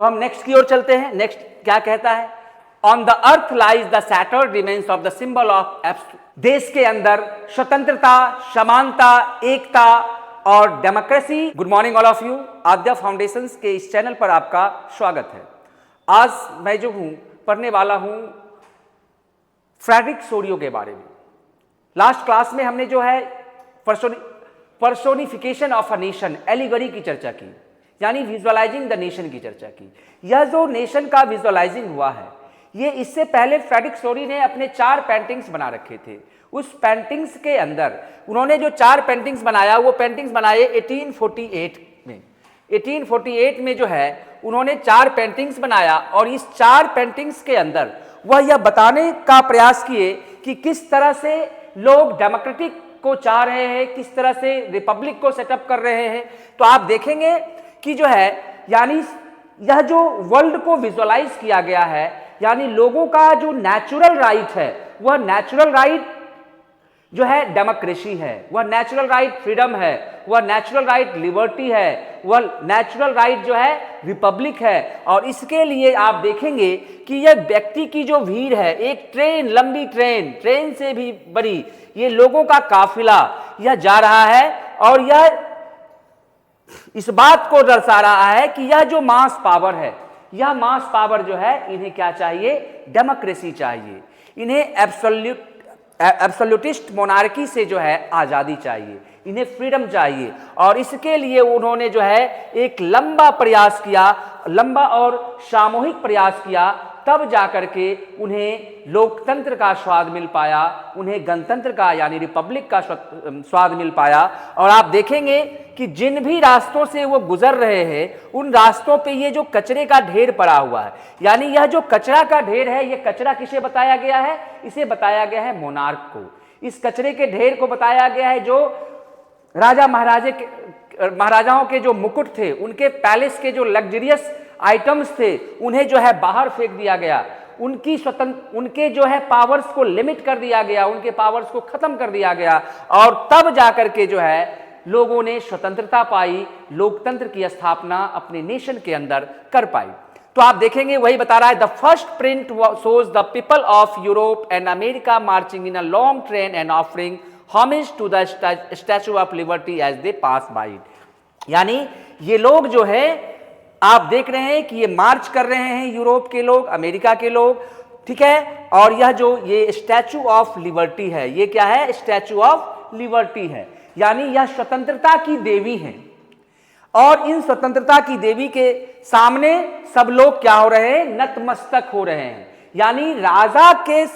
तो हम नेक्स्ट की ओर चलते हैं। नेक्स्ट क्या कहता है? On the earth lies the shattered remains of the symbol of absolute. देश के अंदर स्वतंत्रता, समानता, एकता और democracy. Good morning all of you. Aadya foundations के इस चैनल पर आपका स्वागत है। आज मैं जो हूं पढ़ने वाला हूं फ्रेडरिक सोरियो के बारे में। लास्ट क्लास में हमने जो है personification of a nation, allegory की चर्चा की, यानी विजुअलाइजिंग द नेशन की चर्चा की। यह जो नेशन का विजुअलाइजिंग हुआ है, ये इससे पहले फ्रेडरिक सोरी ने अपने 4 पेंटिंग्स बना रखे थे। उस पेंटिंग्स के अंदर उन्होंने जो 4 पेंटिंग्स बनाया, वो पेंटिंग्स बनाए 1848 में। 1848 में जो है उन्होंने 4 पेंटिंग्स बनाया और इस 4 पेंटिंग्स के अंदर वह यह बताने का प्रयास किए कि किस तरह से लोग डेमोक्रेटिक को चाह रहे हैं, किस तरह से रिपब्लिक को सेटअप कर रहे हैं। तो आप देखेंगे कि जो है यानी यह जो वर्ल्ड को विजुअलाइज किया गया है, यानी लोगों का जो नेचुरल राइट है, वह नेचुरल राइट जो है डेमोक्रेसी है, वह नेचुरल राइट फ्रीडम है, वह नेचुरल राइट लिबर्टी है, वह नेचुरल राइट जो है रिपब्लिक है। और इसके लिए आप देखेंगे कि यह व्यक्ति की जो भीड़ है, एक ट्रेन, लंबी ट्रेन से भी बड़ी, ये लोगों का काफिला यह जा रहा है और यह इस बात को दर्शा रहा है कि यह जो मास पावर है, यह मास पावर जो है इन्हें क्या चाहिए? डेमोक्रेसी चाहिए। इन्हें एब्सोल्यूटिस्ट मोनार्की से जो है आज़ादी चाहिए, इन्हें फ्रीडम चाहिए। और इसके लिए उन्होंने जो है एक लंबा प्रयास किया, लंबा और सामूहिक प्रयास किया, तब जाकर के उन्हें लोकतंत्र का स्वाद मिल पाया, उन्हें गणतंत्र का यानी रिपब्लिक का स्वाद मिल पाया। और आप देखेंगे कि जिन भी रास्तों से वो गुजर रहे हैं, उन रास्तों पे ये जो कचरे का ढेर पड़ा हुआ है, यानी यह जो कचरा का ढेर है, ये कचरा किसे बताया गया है? इसे बताया गया है मोनार्क को। इस कचरे के ढेर को बताया गया है जो महाराजाओं के जो मुकुट थे, उनके पैलेस के जो लग्जरियस आइटम्स थे, उन्हें जो है बाहर फेंक दिया गया। उनके जो है पावर्स को लिमिट कर दिया गया, उनके पावर्स को खत्म कर दिया गया। और तब जाकर के जो है लोगों ने स्वतंत्रता पाई, लोकतंत्र की स्थापना अपने नेशन के अंदर कर पाई। तो आप देखेंगे वही बता रहा है, the first print shows the people of Europe and America marching in a long train and offering homage to the Statue of Liberty as they pass by it. यानी ये लोग जो है, आप देख रहे हैं कि ये मार्च कर रहे हैं, यूरोप के लोग, अमेरिका के लोग, ठीक है। और यह जो ये स्टैचू ऑफ लिबर्टी है, ये क्या है? स्टैचू ऑफ लिबर्टी है, यानी यह स्वतंत्रता की देवी है। और इन स्वतंत्रता की देवी के सामने सब लोग क्या हो रहे हैं? नतमस्तक हो रहे हैं। यानी राजा के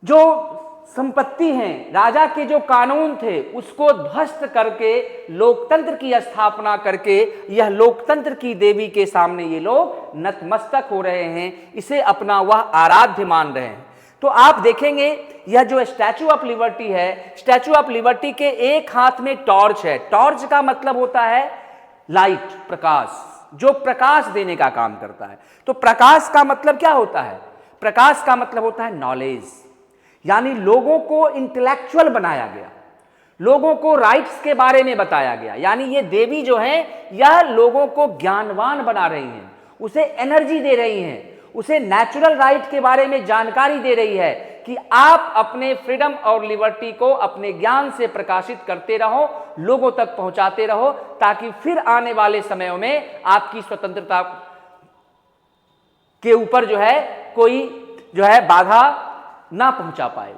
जो संपत्ति हैं, राजा के जो कानून थे, उसको ध्वस्त करके लोकतंत्र की स्थापना करके यह लोकतंत्र की देवी के सामने ये लोग नतमस्तक हो रहे हैं, इसे अपना वह आराध्य मान रहे हैं। तो आप देखेंगे यह जो स्टैचू ऑफ लिबर्टी है, स्टैचू ऑफ लिबर्टी के एक हाथ में टॉर्च है। टॉर्च का मतलब होता है लाइट, प्रकाश, जो प्रकाश देने का काम करता है। तो प्रकाश का मतलब क्या होता है? प्रकाश का मतलब होता है नॉलेज, यानी लोगों को इंटेलेक्चुअल बनाया गया, लोगों को राइट्स के बारे में बताया गया। यानी ये देवी जो है, यह लोगों को ज्ञानवान बना रही हैं, उसे एनर्जी दे रही हैं, उसे नेचुरल राइट के बारे में जानकारी दे रही है कि आप अपने फ्रीडम और लिबर्टी को अपने ज्ञान से प्रकाशित करते रहो, लोगों तक पहुंचाते रहो, ताकि फिर आने वाले समयों में आपकी स्वतंत्रता के ऊपर जो है कोई जो है बाधा ना पहुंचा पाए,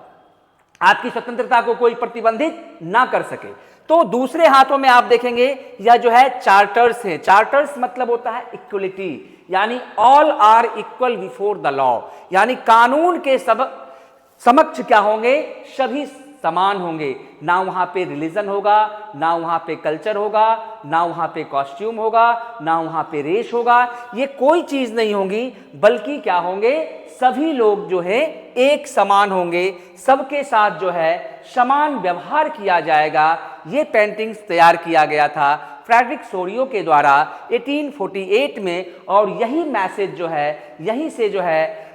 आपकी स्वतंत्रता को कोई प्रतिबंधित ना कर सके। तो दूसरे हाथों में आप देखेंगे यह जो है चार्टर्स हैं। चार्टर्स मतलब होता है इक्वलिटी, यानी all are equal before the law, यानी कानून के समक्ष क्या होंगे? सभी समान होंगे। ना वहां पे रिलीजन होगा, ना वहां पे कल्चर होगा, ना वहां पे कॉस्ट्यूम होगा, ना वहां पे रेस होगा, ये कोई चीज नहीं होगी, बल्कि क्या होंगे? सभी लोग जो है एक समान होंगे, सबके साथ जो है समान व्यवहार किया जाएगा। ये पेंटिंग्स तैयार किया गया था फ्रेडरिक सोरियो के द्वारा 1848 में। और यही मैसेज जो है, यहीं से जो है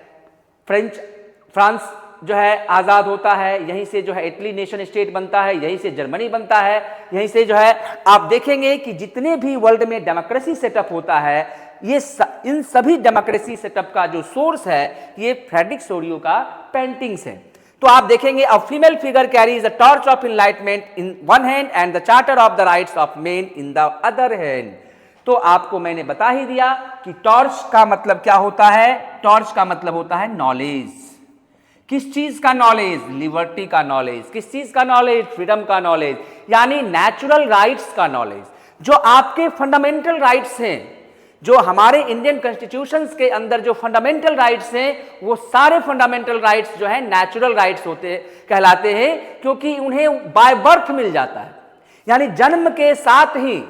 फ्रांस जो है आज़ाद होता है, यहीं से जो है इटली नेशन स्टेट बनता है, यहीं से जर्मनी बनता है, यहीं से जो है आप देखेंगे कि जितने भी वर्ल्ड में डेमोक्रेसी सेटअप होता है, इन सभी डेमोक्रेसी सेटअप का जो सोर्स है ये फ्रेडरिक सोरियो का पेंटिंग्स है। तो आप देखेंगे a female figure carries a torch of enlightenment in one hand and the charter of the rights of main in the other hand. तो आपको मैंने बता ही दिया कि टॉर्च का मतलब क्या होता है। टॉर्च का मतलब होता है नॉलेज। किस चीज का नॉलेज? लिबर्टी का नॉलेज। किस चीज का नॉलेज? फ्रीडम का नॉलेज, यानी नेचुरल राइट्स का नॉलेज। जो आपके फंडामेंटल राइट्स हैं, जो हमारे इंडियन कॉन्स्टिट्यूशंस के अंदर जो फंडामेंटल राइट्स हैं, वो सारे फंडामेंटल राइट्स जो है नेचुरल राइट्स होते कहलाते हैं, क्योंकि उन्हें बाय बर्थ मिल जाता है। यानी जन्म के साथ ही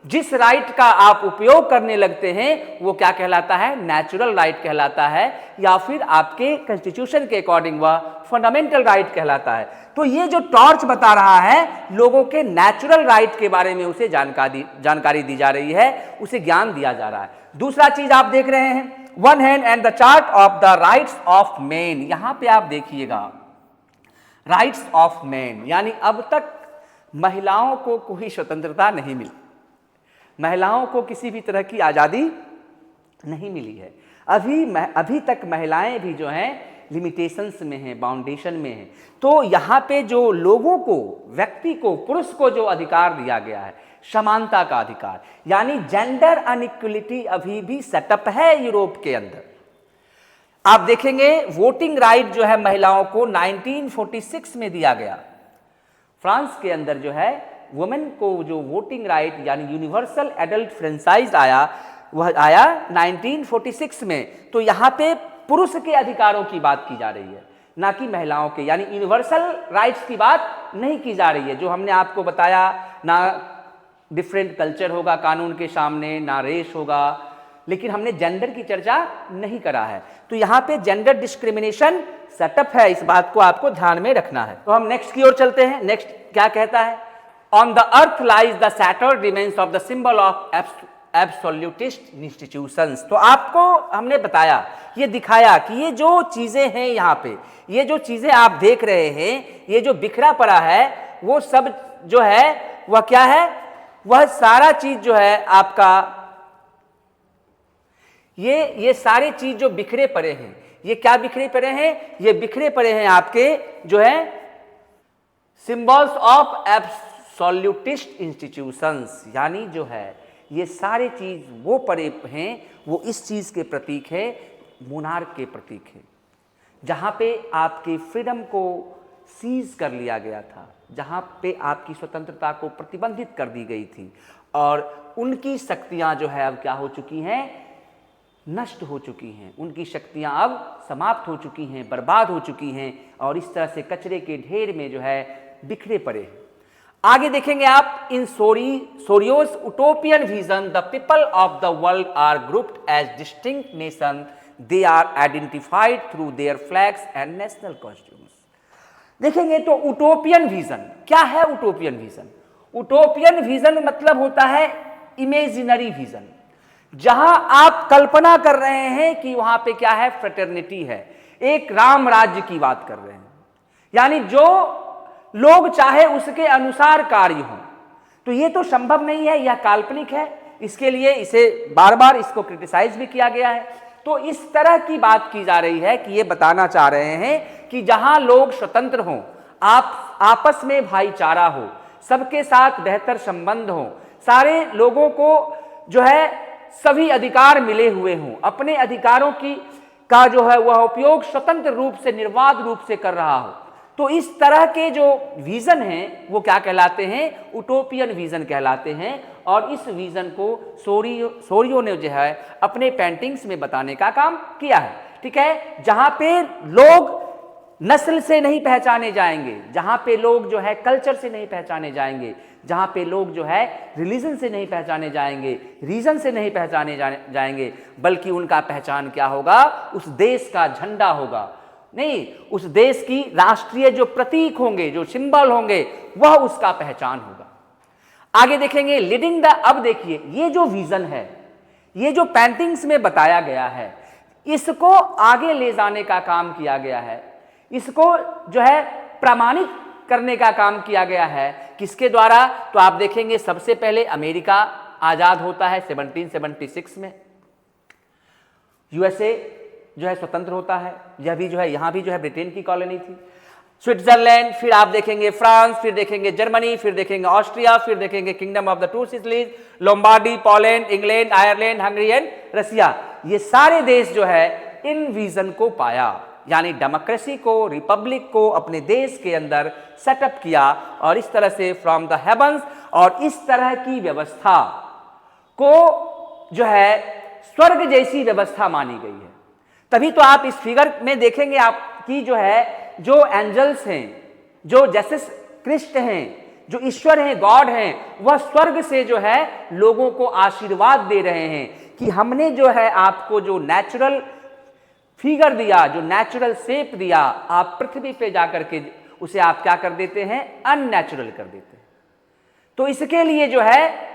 जिस राइट का आप उपयोग करने लगते हैं वो क्या कहलाता है? नेचुरल राइट कहलाता है, या फिर आपके कॉन्स्टिट्यूशन के अकॉर्डिंग वह फंडामेंटल राइट कहलाता है। तो ये जो टॉर्च बता रहा है लोगों के नेचुरल राइट के बारे में उसे जानकारी दी जा रही है, उसे ज्ञान दिया जा रहा है। दूसरा चीज आप देख रहे हैं one hand and the chart of the rights of man. यहां पे आप देखिएगा राइट्स ऑफ मैन, यानी अब तक महिलाओं को कोई स्वतंत्रता नहीं मिली, महिलाओं को किसी भी तरह की आज़ादी नहीं मिली है। अभी तक महिलाएं भी जो हैं लिमिटेशंस में हैं, बाउंडेशन में हैं। तो यहाँ पे जो लोगों को, व्यक्ति को, पुरुष को जो अधिकार दिया गया है, समानता का अधिकार, यानी जेंडर अनइक्वलिटी अभी भी सेटअप है यूरोप के अंदर। आप देखेंगे वोटिंग राइट जो है महिलाओं को 1946 में दिया गया। फ्रांस के अंदर जो है वुमेन को जो वोटिंग राइट यानी यूनिवर्सल एडल्ट फ्रेंचाइज आया, वह आया 1946 में। तो यहाँ पे पुरुष के अधिकारों की बात की जा रही है, ना कि महिलाओं के, यानी यूनिवर्सल राइट्स की बात नहीं की जा रही है। जो हमने आपको बताया, ना डिफरेंट कल्चर होगा कानून के सामने, ना रेस होगा, लेकिन हमने जेंडर की चर्चा नहीं करा है। तो यहाँ पे जेंडर डिस्क्रिमिनेशन सेटअप है, इस बात को आपको ध्यान में रखना है। तो हम नेक्स्ट की ओर चलते हैं। नेक्स्ट क्या कहता है? On the earth lies the shattered remains of the symbol of absolutist institutions। तो आपको हमने बताया, ये दिखाया कि ये जो चीजें हैं यहाँ पे, ये जो चीजें आप देख रहे हैं, ये जो बिखरा पड़ा है, वो सब जो है वह क्या है? वह सारा चीज जो है आपका, ये सारी चीज जो बिखरे पड़े हैं, ये क्या बिखरे पड़े हैं? ये बिखरे पड़े हैं आपके जो है सिंबल्स ऑफ एब्सोल्यूटिस्ट इंस्टीट्यूशंस, यानी जो है ये सारे चीज वो पड़े हैं, वो इस चीज के प्रतीक है, मोनार्क के प्रतीक है, जहां पे आपके फ्रीडम को सीज कर लिया गया था, जहां पे आपकी स्वतंत्रता को प्रतिबंधित कर दी गई थी, और उनकी शक्तियां जो है अब क्या हो चुकी हैं? नष्ट हो चुकी हैं। उनकी शक्तियां अब समाप्त हो चुकी हैं, बर्बाद हो चुकी हैं, और इस तरह से कचरे के ढेर में जो है बिखरे पड़े हैं। आगे देखेंगे आप, in Sorrieu's utopian vision the people of the world are grouped as distinct nation, they are identified through their flags and national costumes. देखेंगे तो उटोपियन विजन क्या है? उटोपियन विजन, उटोपियन विजन मतलब होता है इमेजिनरी विजन, जहां आप कल्पना कर रहे हैं कि वहां पे क्या है? फ्रेटर्निटी है, एक राम राज्य की बात कर रहे हैं, यानी जो लोग चाहे उसके अनुसार कार्य हो। तो ये तो संभव नहीं है, यह काल्पनिक है, इसके लिए इसे बार बार इसको क्रिटिसाइज भी किया गया है। तो इस तरह की बात की जा रही है कि ये बताना चाह रहे हैं कि जहां लोग स्वतंत्र हों, आप आपस में भाईचारा हो, सबके साथ बेहतर संबंध हो, सारे लोगों को जो है सभी अधिकार मिले हुए हों, अपने अधिकारों का जो है वह उपयोग स्वतंत्र रूप से, निर्बाध रूप से कर रहा हो। तो इस तरह के जो विजन हैं वो क्या कहलाते हैं? उटोपियन विजन कहलाते हैं। और इस विजन को सोरियो ने जो है अपने पेंटिंग्स में बताने का काम किया है। ठीक है, जहां पे लोग नस्ल से नहीं पहचाने जाएंगे, जहां पे लोग जो है कल्चर से नहीं पहचाने जाएंगे, जहां पे लोग जो है रिलीजन से नहीं पहचाने जाएंगे, रीजन से नहीं पहचाने जाएंगे, बल्कि उनका पहचान क्या होगा? उस देश का झंडा होगा, नहीं, उस देश की राष्ट्रीय जो प्रतीक होंगे, जो सिंबल होंगे, वह उसका पहचान होगा। आगे देखेंगे लीडिंग द, अब देखिए ये जो विजन है, ये जो पेंटिंग्स में बताया गया है, इसको आगे ले जाने का काम किया गया है, इसको जो है प्रमाणित करने का काम किया गया है। किसके द्वारा? तो आप देखेंगे सबसे पहले अमेरिका आजाद होता है 1776 में, यूएसए जो है स्वतंत्र होता है, यह भी जो है यहाँ भी जो है ब्रिटेन की कॉलोनी थी। स्विट्जरलैंड, फिर आप देखेंगे फ्रांस, फिर देखेंगे जर्मनी, फिर देखेंगे ऑस्ट्रिया, फिर देखेंगे kingdom of the two Sicilies, Lombardy, Poland, England, Ireland, Hungary and Russia. ये सारे देश जो है इन विजन को पाया, यानी डेमोक्रेसी को, रिपब्लिक को अपने देश के अंदर सेटअप किया, और इस तरह से फ्रॉम द हेवंस, और इस तरह की व्यवस्था को जो है स्वर्ग जैसी व्यवस्था मानी गई है। तभी तो आप इस फिगर में देखेंगे आपकी जो है, जो एंजल्स हैं, जो जैसे क्रिस्ट हैं, जो ईश्वर हैं, गॉड हैं, वह स्वर्ग से जो है लोगों को आशीर्वाद दे रहे हैं कि हमने जो है आपको जो नेचुरल फिगर दिया, जो नेचुरल शेप दिया, आप पृथ्वी पे जाकर के उसे आप क्या कर देते हैं, अननेचुरल कर देते हैं। तो इसके लिए जो है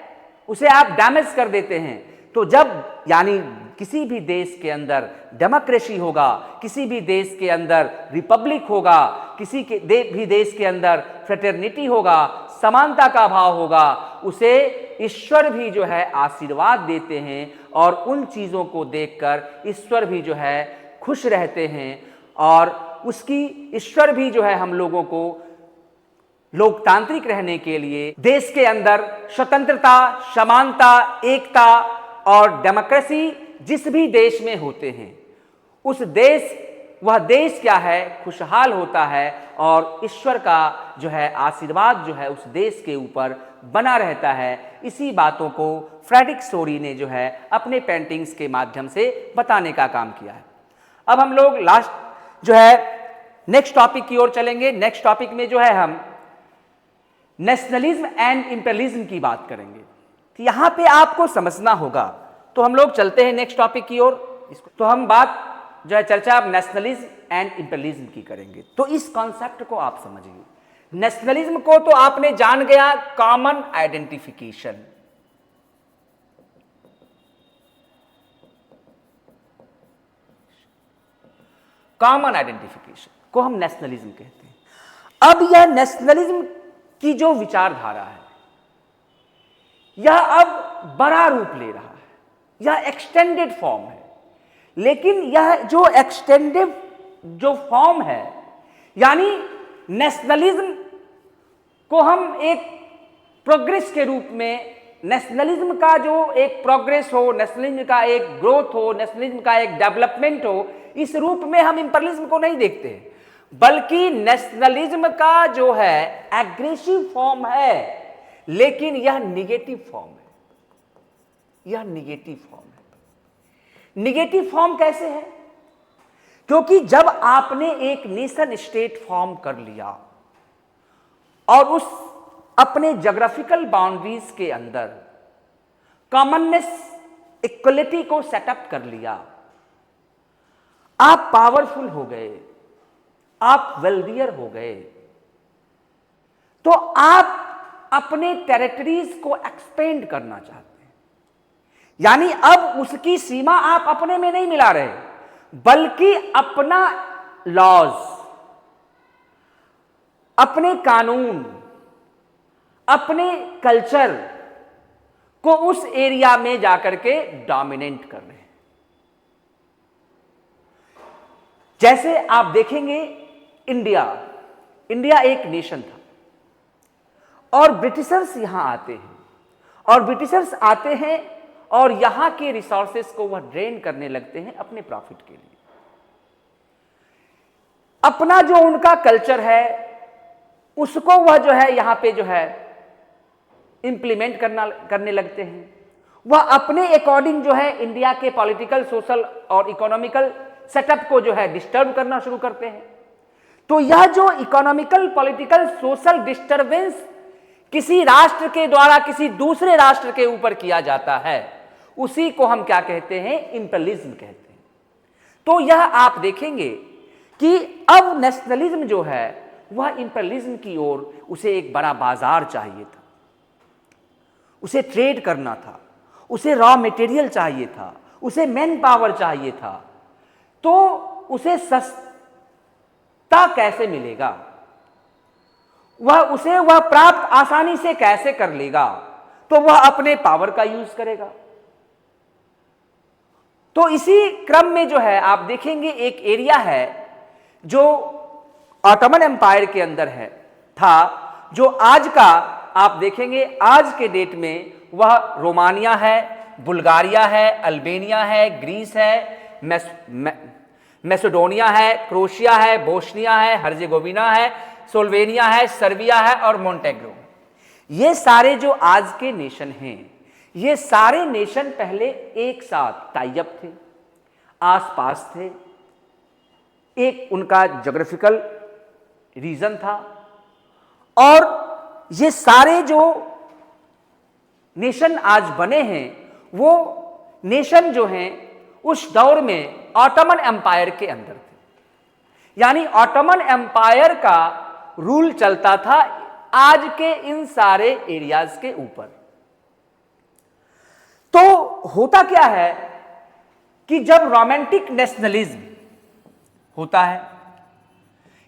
उसे आप डैमेज कर देते हैं। तो जब यानी किसी भी देश के अंदर डेमोक्रेसी होगा, किसी भी देश के अंदर रिपब्लिक होगा, किसी के भी देश के अंदर फ्रेटर्निटी होगा, समानता का भाव होगा, उसे ईश्वर भी जो है आशीर्वाद देते हैं, और उन चीज़ों को देखकर ईश्वर भी जो है खुश रहते हैं, और उसकी ईश्वर भी जो है हम लोगों को लोकतांत्रिक रहने के लिए देश के अंदर स्वतंत्रता, समानता, एकता और डेमोक्रेसी जिस भी देश में होते हैं, उस देश, वह देश क्या है, खुशहाल होता है, और ईश्वर का जो है आशीर्वाद जो है उस देश के ऊपर बना रहता है। इसी बातों को फ्रेडरिक सोरी ने जो है अपने पेंटिंग्स के माध्यम से बताने का काम किया है। अब हम लोग लास्ट जो है नेक्स्ट टॉपिक की ओर चलेंगे। नेक्स्ट टॉपिक में जो है हम नेशनलिज्म एंड इंपीरियलिज्म की बात करेंगे। तो यहां पे आपको समझना होगा, तो हम लोग चलते हैं नेक्स्ट टॉपिक की ओर। तो हम बात जो है चर्चा अब नेशनलिज्म एंड इंपीरियलिज्म की करेंगे। तो इस कॉन्सेप्ट को आप समझिए। नेशनलिज्म को तो आपने जान गया, कॉमन आइडेंटिफिकेशन। कॉमन आइडेंटिफिकेशन को हम नेशनलिज्म कहते हैं। अब यह नेशनलिज्म की जो विचारधारा है, यह अब बड़ा रूप ले रहा है, यह एक्सटेंडेड फॉर्म है। लेकिन यह जो एक्सटेंडेड जो फॉर्म है, यानी नेशनलिज्म को हम एक प्रोग्रेस के रूप में, नेशनलिज्म का जो एक प्रोग्रेस हो, नेशनलिज्म का एक ग्रोथ हो, नेशनलिज्म का एक डेवलपमेंट हो, इस रूप में हम इंपीरियलिज्म को नहीं देखते हैं, बल्कि नेशनलिज्म का जो है एग्रेसिव फॉर्म है, लेकिन यह निगेटिव फॉर्म है। यह निगेटिव फॉर्म है। निगेटिव फॉर्म कैसे है? क्योंकि जब आपने एक नेशन स्टेट फॉर्म कर लिया और उस अपने ज्योग्राफिकल बाउंड्रीज के अंदर कॉमननेस, इक्वलिटी को सेटअप कर लिया, आप पावरफुल हो गए, आप वेल्दियर हो गए, तो आप अपने टेरिटरीज को एक्सपेंड करना चाहते हैं। यानी अब उसकी सीमा आप अपने में नहीं मिला रहे, बल्कि अपना लॉज, अपने कानून, अपने कल्चर को उस एरिया में जाकर के डोमिनेट कर रहे हैं। जैसे आप देखेंगे इंडिया एक नेशन था, और ब्रिटिशर्स यहां आते हैं, और ब्रिटिशर्स आते हैं और यहां के रिसोर्सेस को वह ड्रेन करने लगते हैं अपने प्रॉफिट के लिए। अपना जो उनका कल्चर है उसको वह जो है यहां पे जो है इंप्लीमेंट करने लगते हैं। वह अपने अकॉर्डिंग जो है इंडिया के पॉलिटिकल, सोशल और इकोनॉमिकल सेटअप को जो है डिस्टर्ब करना शुरू करते हैं। तो यह जो इकोनॉमिकल, पॉलिटिकल, सोशल डिस्टर्बेंस किसी राष्ट्र के द्वारा किसी दूसरे राष्ट्र के ऊपर किया जाता है, उसी को हम क्या कहते हैं? इंपीरियलिज्म कहते हैं। तो यह आप देखेंगे कि अब नेशनलिज्म जो है वह इंपीरियलिज्म की ओर, उसे एक बड़ा बाजार चाहिए था, उसे ट्रेड करना था, उसे रॉ मटेरियल चाहिए था, उसे मैन पावर चाहिए था। तो उसे सस्ता कैसे मिलेगा, वह प्राप्त आसानी से कैसे कर लेगा? तो वह अपने पावर का यूज करेगा, तो इसी क्रम में जो है आप देखेंगे एक एरिया है जो ऑटोमन एम्पायर के अंदर है था, जो आज का आप देखेंगे आज के डेट में वह रोमानिया है, बुल्गारिया है, अल्बेनिया है, ग्रीस है, मैसेडोनिया है, क्रोशिया है, बोस्निया है, हर्जेगोविना है, स्लोवेनिया है, सर्बिया है और मोंटेग्रो। ये सारे जो आज के नेशन हैं, ये सारे नेशन पहले एक साथ टाई अप थे, आसपास थे, एक उनका ज्योग्राफिकल रीजन था, और ये सारे जो नेशन आज बने हैं वो नेशन जो हैं उस दौर में ऑटोमन एम्पायर के अंदर थे। यानी ऑटोमन एम्पायर का रूल चलता था आज के इन सारे एरियाज के ऊपर। तो होता क्या है कि जब रोमांटिक नेशनलिज्म होता है,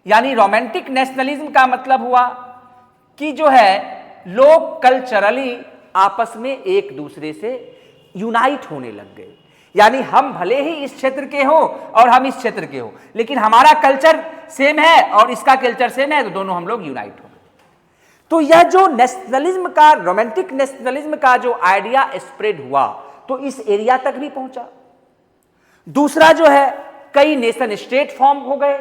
यानी रोमांटिक नेशनलिज्म का मतलब हुआ कि जो है लोग कल्चरली आपस में एक दूसरे से यूनाइट होने लग गए। यानी हम भले ही इस क्षेत्र के हो और हम इस क्षेत्र के हो, लेकिन हमारा कल्चर सेम है और इसका कल्चर सेम है, तो दोनों हम लोग यूनाइट हो गए। तो यह जो नेशनलिज्म का, रोमांटिक नेशनलिज्म का जो आइडिया स्प्रेड हुआ तो इस एरिया तक भी पहुंचा। दूसरा जो है कई नेशन स्टेट फॉर्म हो गए,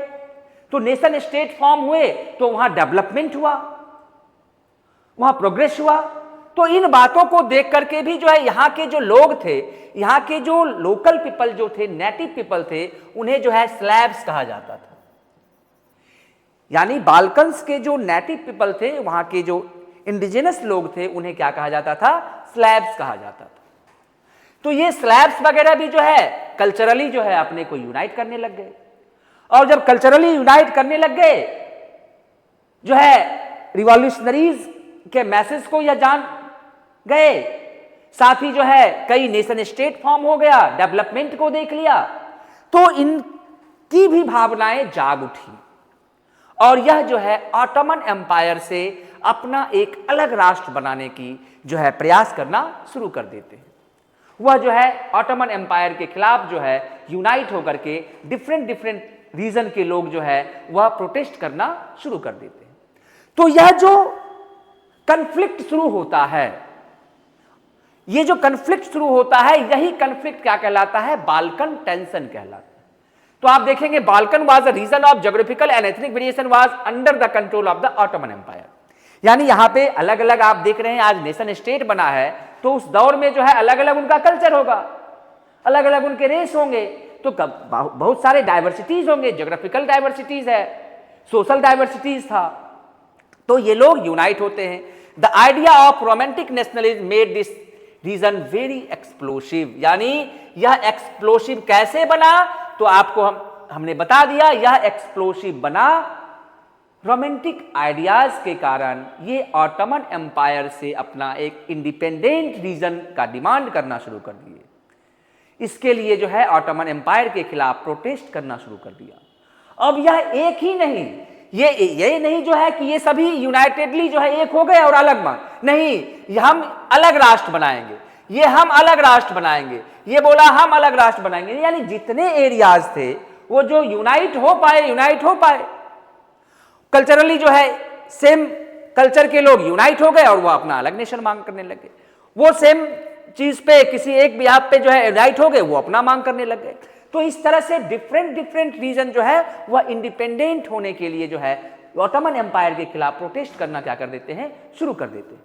तो नेशन स्टेट फॉर्म हुए तो वहां डेवलपमेंट हुआ, वहां प्रोग्रेस हुआ। तो इन बातों को देख करके भी जो है यहां के जो लोग थे, यहां के जो लोकल पीपल जो थे, नेटिव पीपल थे, उन्हें जो है स्लैब्स कहा जाता था। यानी बाल्कन्स के जो नेटिव पीपल थे, वहां के जो इंडिजिनस लोग थे, उन्हें क्या कहा जाता था? स्लैब्स कहा जाता था। तो ये स्लैब्स वगैरह भी जो है कल्चरली जो है अपने को यूनाइट करने लग गए, और जब कल्चरली यूनाइट करने लग गए जो है रिवॉल्यूशनरीज के मैसेज को यह जान गए, साथ ही जो है कई नेशन स्टेट फॉर्म हो गया, डेवलपमेंट को देख लिया, तो इनकी भी भावनाएं जाग उठी और यह जो है ऑटोमन एम्पायर से अपना एक अलग राष्ट्र बनाने की जो है प्रयास करना शुरू कर देते हैं। वह जो है ऑटोमन एम्पायर के खिलाफ जो है यूनाइट होकर के डिफरेंट रीजन के लोग जो है वह प्रोटेस्ट करना शुरू कर देते हैं। तो यह जो कन्फ्लिक्ट शुरू होता है, ये जो कन्फ्लिक्ट शुरू होता है, यही कन्फ्लिक्ट क्या कहलाता है? बाल्कन टेंशन कहलाता है। तो आप देखेंगे Balkan was a region of geographical and ethnic variation was under the control of the Ottoman empire. यानी यहां पे अलग अलग आप देख रहे हैं, आज नेशन स्टेट बना है तो उस दौर में जो है अलग अलग उनका कल्चर होगा, अलग अलग उनके रेस होंगे, तो बहुत सारे डाइवर्सिटीज होंगे, ज्योग्राफिकल डाइवर्सिटीज है, सोशल डाइवर्सिटीज था, तो ये लोग यूनाइट होते हैं। The idea of romantic nationalism made this region very explosive. यानी यह एक्सप्लोसिव कैसे बना? तो आपको हमने बता दिया, यह एक्सप्लोसिव बना रोमांटिक आइडियाज के कारण। ये ऑटोमन एम्पायर से अपना एक इंडिपेंडेंट रीजन का डिमांड करना शुरू कर दिए। इसके लिए जो है ऑटोमन एम्पायर के खिलाफ प्रोटेस्ट करना शुरू कर दिया। अब यह एक ही नहीं, ये नहीं जो है कि ये सभी यूनाइटेडली जो है एक हो गए और अलग मान, नहीं, हम अलग राष्ट्र बनाएंगे, ये हम अलग राष्ट्र बनाएंगे, ये बोला हम अलग राष्ट्र बनाएंगे। यानी जितने एरियाज थे वो जो यूनाइट हो पाए, कल्चरली जो है सेम कल्चर के लोग यूनाइट हो गए और वो अपना अलग नेशन मांग करने लगे। वो सेम चीज पे किसी एक बिहाफ पे जो है यूनाइट हो गए, वो अपना मांग करने लग गए। तो इस तरह से डिफरेंट रीजन जो है वह इंडिपेंडेंट होने के लिए जो है ऑटोमन एम्पायर के खिलाफ प्रोटेस्ट करना क्या कर देते हैं? शुरू कर देते हैं।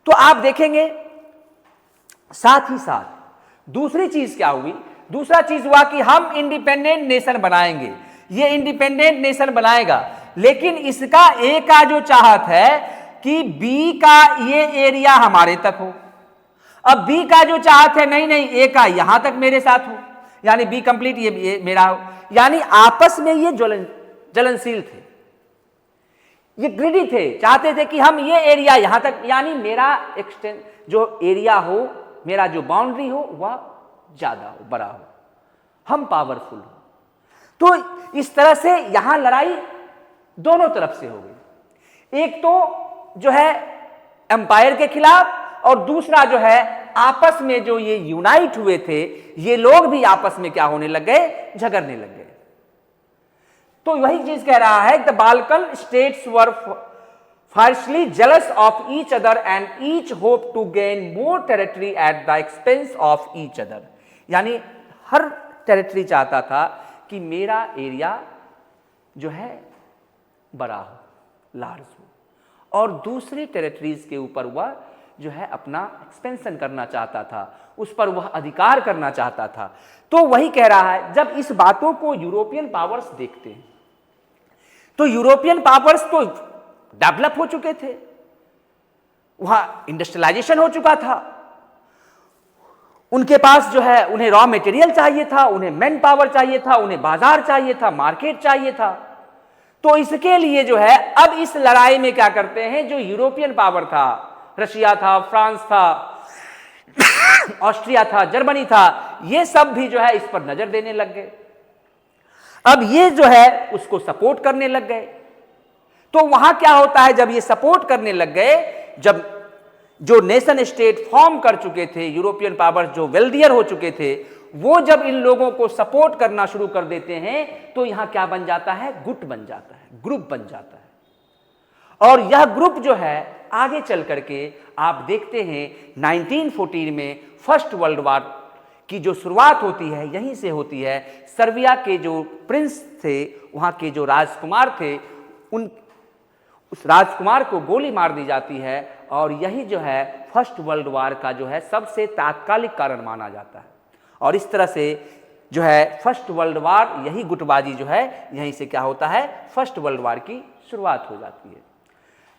तो आप देखेंगे साथ ही साथ दूसरी चीज क्या हुई? दूसरा चीज हुआ कि हम इंडिपेंडेंट नेशन बनाएंगे, ये इंडिपेंडेंट नेशन बनाएगा, लेकिन इसका ए का जो चाहत है कि बी का ये एरिया हमारे तक हो। अब बी का जो चाहत है नहीं ए का यहां तक मेरे साथ हो, यानी बी कंप्लीट ये मेरा हो। यानी आपस में ये जलनशील थे, ये ग्रीडी थे, चाहते थे कि हम ये एरिया यहां तक, यानी मेरा एक्सटेंड जो एरिया हो, मेरा जो बाउंड्री हो वह ज्यादा हो, बड़ा हो, हम पावरफुल हो। तो इस तरह से यहां लड़ाई दोनों तरफ से हो गई, एक तो जो है एम्पायर के खिलाफ और दूसरा जो है आपस में जो ये यूनाइट हुए थे, ये लोग भी आपस में क्या होने लग गए, झगड़ने लग गए। तो वही चीज कह रहा है, the Balkan states were fiercely jealous of each other and each hoped to gain more territory at the expense of each other। यानी हर टेरिटरी चाहता था कि मेरा एरिया जो है बड़ा हो, लार्ज हो, और दूसरी टेरिटरीज के ऊपर वह जो है अपना एक्सपेंशन करना चाहता था, उस पर वह अधिकार करना चाहता था। तो वही कह रहा है, जब इस बातों को यूरोपियन पावर्स देखते हैं तो यूरोपियन पावर्स तो डेवलप हो चुके थे, वहां इंडस्ट्रियलाइजेशन हो चुका था, उनके पास जो है उन्हें रॉ मटेरियल चाहिए था, उन्हें मैन पावर चाहिए था, उन्हें बाजार चाहिए था, मार्केट चाहिए था। तो इसके लिए जो है अब इस लड़ाई में क्या करते हैं, जो यूरोपियन पावर था, रशिया था, फ्रांस था, ऑस्ट्रिया था, जर्मनी था, ये सब भी जो है इस पर नजर देने लग गए। अब ये जो है उसको सपोर्ट करने लग गए। तो वहां क्या होता है, जब ये सपोर्ट करने लग गए, जब जो नेशन स्टेट फॉर्म कर चुके थे, यूरोपियन पावर्स जो वेल्दियर हो चुके थे, वो जब इन लोगों को सपोर्ट करना शुरू कर देते हैं तो यहां क्या बन जाता है, गुट बन जाता है, ग्रुप बन जाता है। और यह ग्रुप जो है आगे चल करके आप देखते हैं 1914 में फर्स्ट वर्ल्ड वॉर की जो शुरुआत होती है यहीं से होती है। सर्बिया के जो प्रिंस थे, वहां के जो राजकुमार थे, उस राजकुमार को गोली मार दी जाती है, और यही जो है फर्स्ट वर्ल्ड वॉर का जो है सबसे तात्कालिक कारण माना जाता है। और इस तरह से जो है फर्स्ट वर्ल्ड वॉर, यही गुटबाजी जो है यहीं से क्या होता है, फर्स्ट वर्ल्ड वॉर की शुरुआत हो जाती है।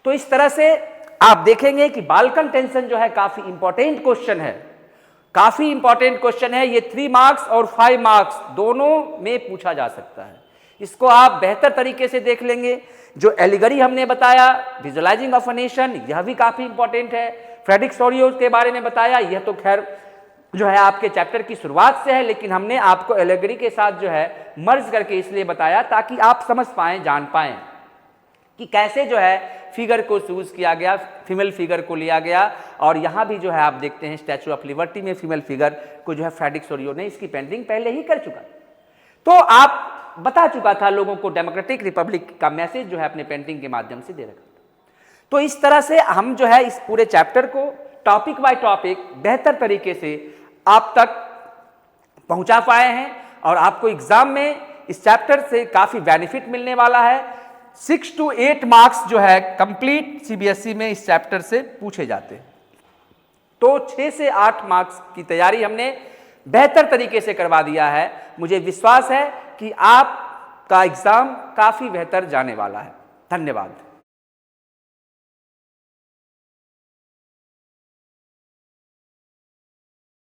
तो इस तरह से आप देखेंगे कि बाल्कन टेंशन जो है काफी इंपॉर्टेंट क्वेश्चन है, काफी इंपॉर्टेंट क्वेश्चन है। ये 3 मार्क्स और 5 मार्क्स दोनों में पूछा जा सकता है। इसको आप बेहतर तरीके से देख लेंगे। जो एलिगरी हमने बताया, विजुअलाइजिंग ऑफ अ नेशन, यह भी काफी इंपॉर्टेंट है। फ्रेडरिक सोरियोज के बारे में बताया, यह तो खैर जो है आपके चैप्टर की शुरुआत से है, लेकिन हमने आपको एलिगरी के साथ जो है मर्ज करके इसलिए बताया ताकि आप समझ पाएं, जान पाएं कि कैसे जो है फिगर को चूज किया गया, फीमेल फिगर को लिया गया। और यहाँ भी जो है आप देखते हैं स्टैचू ऑफ लिबर्टी में फीमेल फिगर को जो है फ्रेडरिक सोरियो ने इसकी पेंटिंग पहले ही कर चुका। तो आप बता चुका था लोगों को, डेमोक्रेटिक रिपब्लिक का मैसेज जो है अपने पेंटिंग के माध्यम से दे रखा था। तो इस तरह से हम जो है इस पूरे चैप्टर को टॉपिक बाय टॉपिक बेहतर तरीके से आप तक पहुंचा पाए हैं, और आपको एग्जाम में इस चैप्टर से काफी बेनिफिट मिलने वाला है। 6 to 8 मार्क्स जो है कंप्लीट सीबीएसई में इस चैप्टर से पूछे जाते हैं। तो 6 से 8 मार्क्स की तैयारी हमने बेहतर तरीके से करवा दिया है। मुझे विश्वास है कि आपका एग्जाम काफी बेहतर जाने वाला है। धन्यवाद।